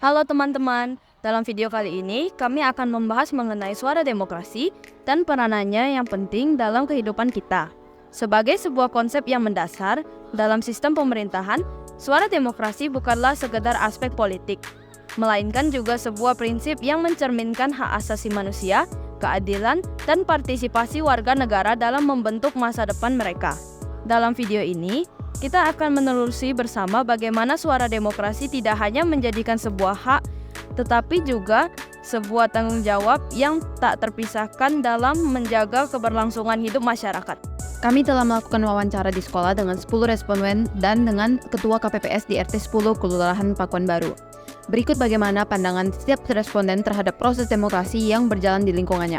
Halo teman-teman, dalam video kali ini kami akan membahas mengenai suara demokrasi dan peranannya yang penting dalam kehidupan kita. Sebagai sebuah konsep yang mendasar dalam sistem pemerintahan, suara demokrasi bukanlah sekedar aspek politik, melainkan juga sebuah prinsip yang mencerminkan hak asasi manusia, keadilan, dan partisipasi warga negara dalam membentuk masa depan mereka. Dalam video ini, kita akan menelusuri bersama bagaimana suara demokrasi tidak hanya menjadikan sebuah hak, tetapi juga sebuah tanggung jawab yang tak terpisahkan dalam menjaga keberlangsungan hidup masyarakat. Kami telah melakukan wawancara di sekolah dengan 10 responden dan dengan Ketua KPPS di RT 10 Kelurahan Pakuan Baru. Berikut bagaimana pandangan setiap responden terhadap proses demokrasi yang berjalan di lingkungannya.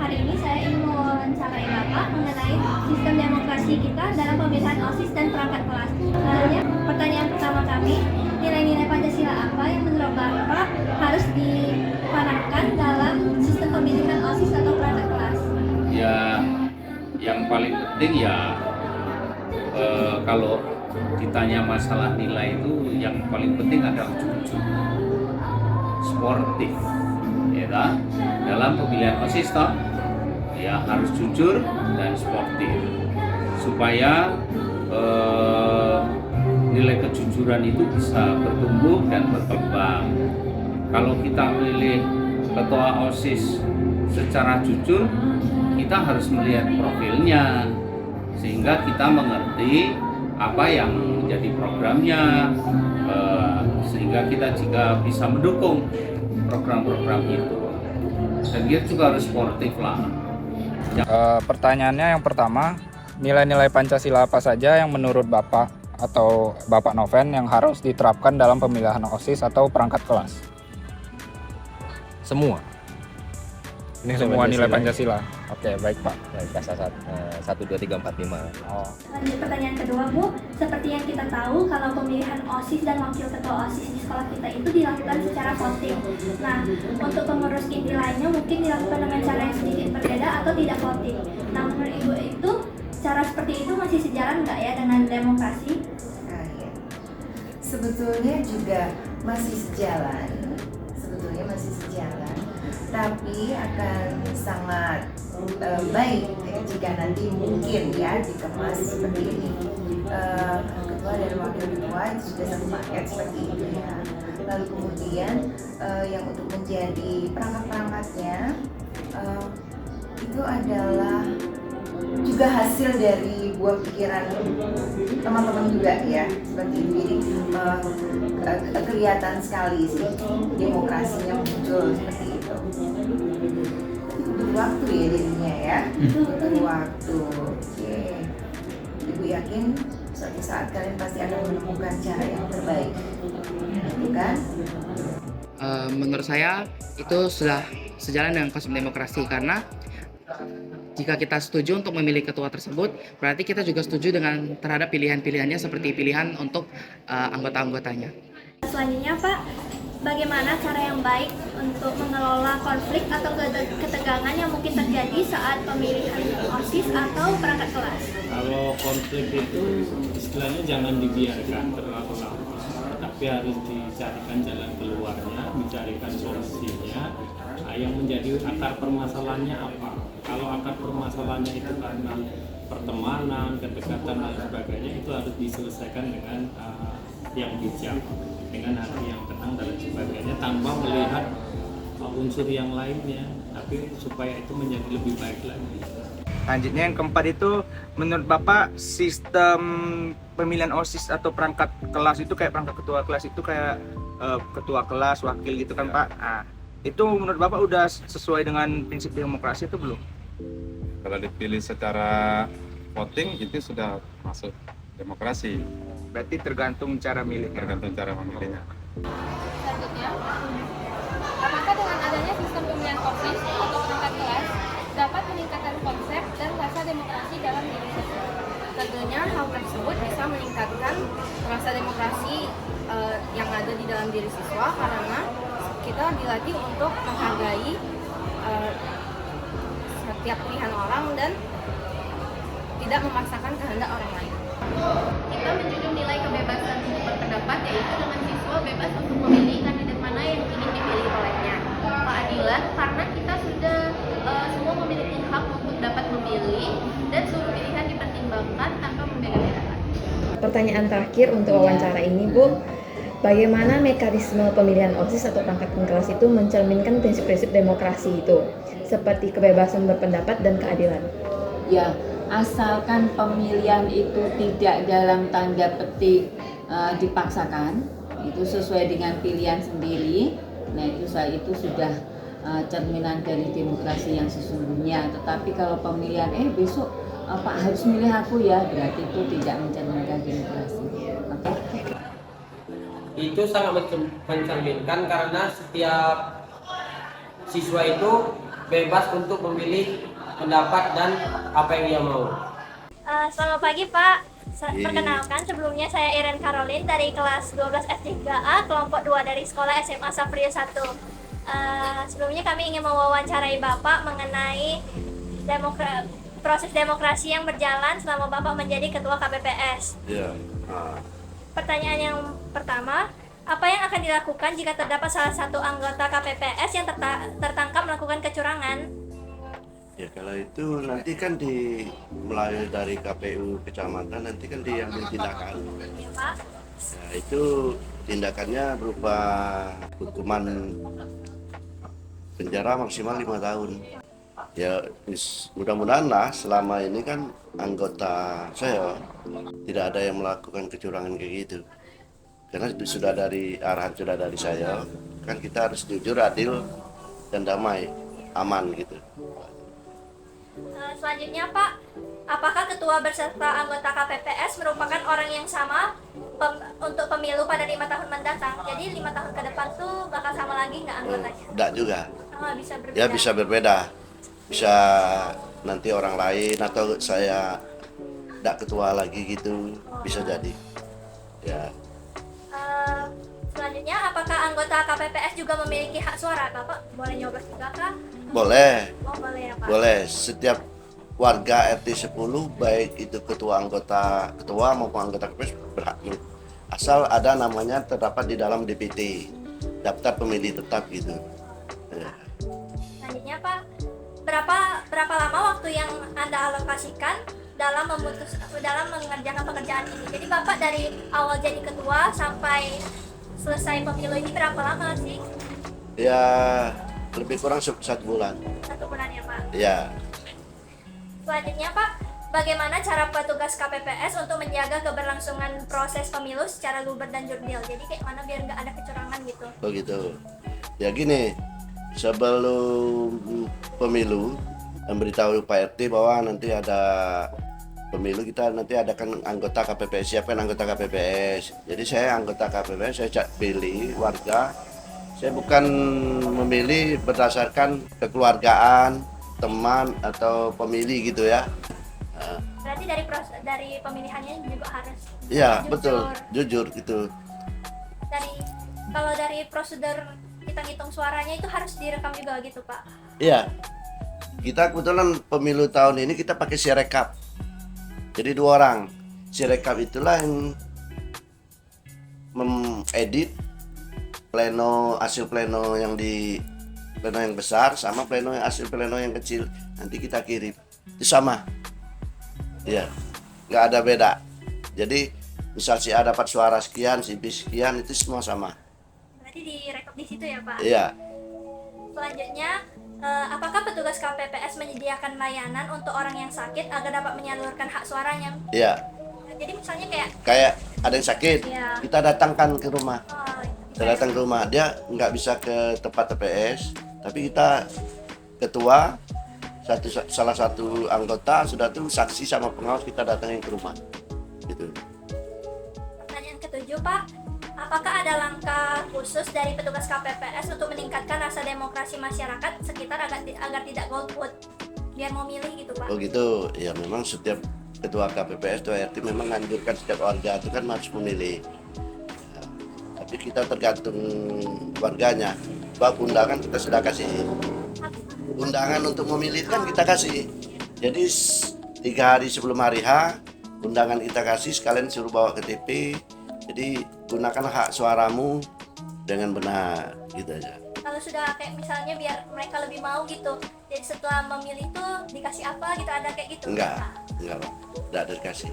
Hari ini saya ingin mewawancarai Bapak mengenai sistem demokrasi kita dalam pemilihan OSIS dan perangkat kelas. Pertanyaan pertama kami, nilai-nilai Pancasila apa yang menurut Bapak harus ditanamkan dalam sistem pemilihan OSIS atau perangkat kelas? Ya, yang paling penting ya kalau ditanya masalah nilai itu yang paling penting adalah jujur, sportif, ya kan? Dalam pemilihan OSIS toh, ya harus jujur dan sportif supaya nilai kejujuran itu bisa bertumbuh dan berkembang. Kalau kita pilih ketua OSIS secara jujur, kita harus melihat profilnya sehingga kita mengerti apa yang menjadi programnya, sehingga kita juga bisa mendukung program-program itu. Dan dia juga harus sportif lah. Pertanyaannya yang pertama, nilai-nilai Pancasila apa saja yang menurut Bapak atau Bapak Noven yang harus diterapkan dalam pemilihan OSIS atau perangkat kelas? Semua. Ini Semua nilai Pancasila. Oke, baik Pak. Pasal 1, 2, 3, 4, 5. Lanjut pertanyaan kedua, Bu. Seperti yang kita tahu, kalau pemilihan OSIS dan wakil ketua OSIS di sekolah kita itu dilakukan secara voting. Nah, untuk pengurus inti lainnya mungkin dilakukan dengan cara yang sedikit berbeda atau tidak voting. Nah, menurut Ibu itu, cara seperti itu masih sejalan nggak ya dengan demokrasi? Nah, ya. Sebetulnya juga masih sejalan. Tapi akan sangat baik jika nanti mungkin ya dikemas seperti ini. Ketua dan wakil ketua sudah satu paket seperti itu ya. Lalu kemudian yang untuk menjadi perangkat-perangkatnya itu adalah juga hasil dari buah pikiran teman-teman juga ya, seperti itu. Jadi kelihatan sekali sih demokrasinya muncul seperti itu. Butuh waktu ya jadinya ya, butuh waktu. Oke. Ibu yakin suatu saat kalian pasti akan menemukan cara yang terbaik, bukan? Menurut saya itu sudah sejalan dengan konsep demokrasi, karena jika kita setuju untuk memilih ketua tersebut, berarti kita juga setuju dengan terhadap pilihan-pilihannya seperti pilihan untuk anggota-anggotanya. Selanjutnya Pak, bagaimana cara yang baik untuk mengelola konflik atau ketegangan yang mungkin terjadi saat pemilihan OSIS atau perangkat kelas? Kalau konflik itu istilahnya jangan dibiarkan terlalu lama, tapi harus dicarikan jalan keluarnya, dicarikan solusinya. Yang menjadi akar permasalahannya apa? Kalau akar permasalahannya itu karena pertemanan, kedekatan dan sebagainya, itu harus diselesaikan dengan yang bijak, dengan hati yang tenang dan sebagainya, tanpa melihat unsur yang lainnya, tapi supaya itu menjadi lebih baik lagi. Selanjutnya yang keempat itu, menurut Bapak sistem pemilihan OSIS atau perangkat kelas itu kayak perangkat ketua kelas itu kayak ketua kelas, wakil gitu kan Pak? Nah, itu menurut Bapak udah sesuai dengan prinsip demokrasi itu belum? Kalau dipilih secara voting itu sudah masuk demokrasi. Berarti tergantung cara milih. Tergantung cara memilihnya. Selanjutnya, apakah dengan adanya sistem pemilihan OSIS atau perangkat kelas dapat meningkatkan konsep dan rasa demokrasi dalam diri siswa? Tentunya hal tersebut bisa meningkatkan rasa demokrasi yang ada di dalam diri siswa, karena kita dilatih untuk menghargai setiap pilihan orang dan tidak memaksakan kehendak orang lain. Kita menjunjung nilai kebebasan untuk berpendapat, yaitu dengan siswa bebas untuk memilih pertanyaan terakhir untuk wawancara ini, Bu. Bagaimana mekanisme pemilihan OSIS atau perangkat kelas itu mencerminkan prinsip-prinsip demokrasi itu, seperti kebebasan berpendapat dan keadilan? Ya, asalkan pemilihan itu tidak dalam tanda petik dipaksakan, itu sesuai dengan pilihan sendiri. Nah, itu sudah cerminan dari demokrasi yang sesungguhnya. Tetapi kalau pemilihan besok Pak harus milih aku ya, berarti itu tidak mencerminkan demokrasi. Itu sangat mencerminkan karena setiap siswa itu bebas untuk memilih pendapat dan apa yang dia mau. Selamat pagi Pak. Perkenalkan, sebelumnya saya Iren Caroline dari kelas 12 F3A kelompok 2 dari sekolah SMA Saprius 1. Sebelumnya kami ingin mewawancarai Bapak mengenai proses demokrasi yang berjalan selama Bapak menjadi ketua KPPS. Pertanyaan yang pertama, apa yang akan dilakukan jika terdapat salah satu anggota KPPS yang tertangkap melakukan kecurangan? Ya, kalau itu nanti kan melalui dari KPU kecamatan nanti kan diambil tindakan. Ya, Pak. Ya, itu tindakannya berupa hukuman penjara maksimal 5 tahun. Ya, mudah-mudahan lah selama ini kan anggota saya tidak ada yang melakukan kecurangan kayak gitu. Karena sudah dari arahan sudah dari saya, kan kita harus jujur, adil, dan damai, aman gitu. Selanjutnya Pak, apakah ketua beserta anggota KPPS merupakan orang yang sama untuk pemilu pada 5 tahun mendatang? Jadi 5 tahun ke depan tuh bakal sama lagi nggak anggotanya? Enggak juga. Bisa berbeda. Ya bisa berbeda. Bisa nanti orang lain atau saya tidak ketua lagi gitu, bisa jadi. Ya. Selanjutnya, apakah anggota KPPS juga memiliki hak suara, Bapak? Boleh nyoblos juga kah? Boleh. Oh, boleh ya Pak. Boleh. Setiap warga RT 10 baik itu ketua maupun anggota KPPS berhak. Asal ada namanya terdapat di dalam DPT, daftar pemilih tetap gitu. Ya. Selanjutnya Pak, berapa lama waktu yang Anda alokasikan dalam mengerjakan pekerjaan ini? Jadi Bapak dari awal jadi ketua sampai selesai pemilu ini berapa lama sih? Ya, lebih kurang 1 bulan. 1 bulan ya Pak? Ya. Selanjutnya Pak, bagaimana cara petugas KPPS untuk menjaga keberlangsungan proses pemilu secara luber dan jurdil? Jadi kayak mana biar nggak ada kecurangan gitu? Oh gitu. Ya gini, sebelum pemilu memberitahu Pak RT bahwa nanti ada pemilu, kita nanti adakan anggota KPPS, siapkan anggota KPPS. Jadi saya anggota KPPS, saya pilih warga. Saya bukan memilih berdasarkan kekeluargaan, teman atau pemilih gitu ya. Berarti dari pemilihannya juga harus Iya, jujur. betul, jujur gitu. Kalau dari prosedur kita ngitung suaranya itu harus direkam juga gitu Pak? Iya. Kita kebetulan pemilu tahun ini kita pakai Sirekap. Jadi 2 orang. Sirekap itulah yang mengedit hasil pleno yang besar sama hasil pleno yang kecil. Nanti kita kirim. Itu sama. Iya. Nggak ada beda. Jadi misal si A dapat suara sekian, si B sekian, itu semua sama. Berarti direkam di situ ya Pak? Iya. Selanjutnya, apakah petugas KPPS menyediakan layanan untuk orang yang sakit agar dapat menyalurkan hak suaranya? Iya. Jadi misalnya Kayak ada yang sakit, iya, kita datangkan ke rumah. Kita datang ke rumah, dia nggak bisa ke tempat TPS, tapi kita ketua, salah satu anggota sudah tuh saksi sama pengawas, kita datangin ke rumah. Gitu. Pertanyaan ke-7 Pak, apakah ada langkah khusus dari petugas KPPS untuk meningkatkan rasa demokrasi masyarakat sekitar agar tidak golput biar mau milih gitu Pak? Oh gitu, ya memang setiap ketua KPPS atau RT memang menganjurkan setiap warga itu kan harus memilih. Ya, tapi kita tergantung warganya. Sebab undangan kita sudah kasih. Undangan untuk memilih kan kita kasih. Jadi 3 hari sebelum hari H, undangan kita kasih, sekalian suruh bawa ke TP. Jadi gunakan hak suaramu dengan benar, gitu aja. Kalau sudah kayak misalnya biar mereka lebih mau gitu, jadi setelah memilih tuh dikasih apa gitu, ada kayak gitu? Enggak Pak. Enggak ada dikasih.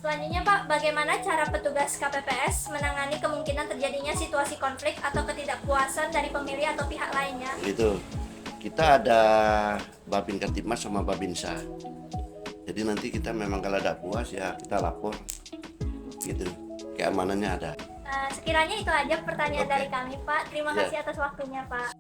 Selanjutnya Pak, bagaimana cara petugas KPPS menangani kemungkinan terjadinya situasi konflik atau ketidakpuasan dari pemilih atau pihak lainnya? Gitu. Kita ada Babin Kantipmas sama Babinsa. Jadi nanti kita memang kalau ada puas ya kita lapor. Gitu. Keamanannya ada. Sekiranya itu aja pertanyaan dari kami Pak. Terima Ya. kasih atas waktunya Pak.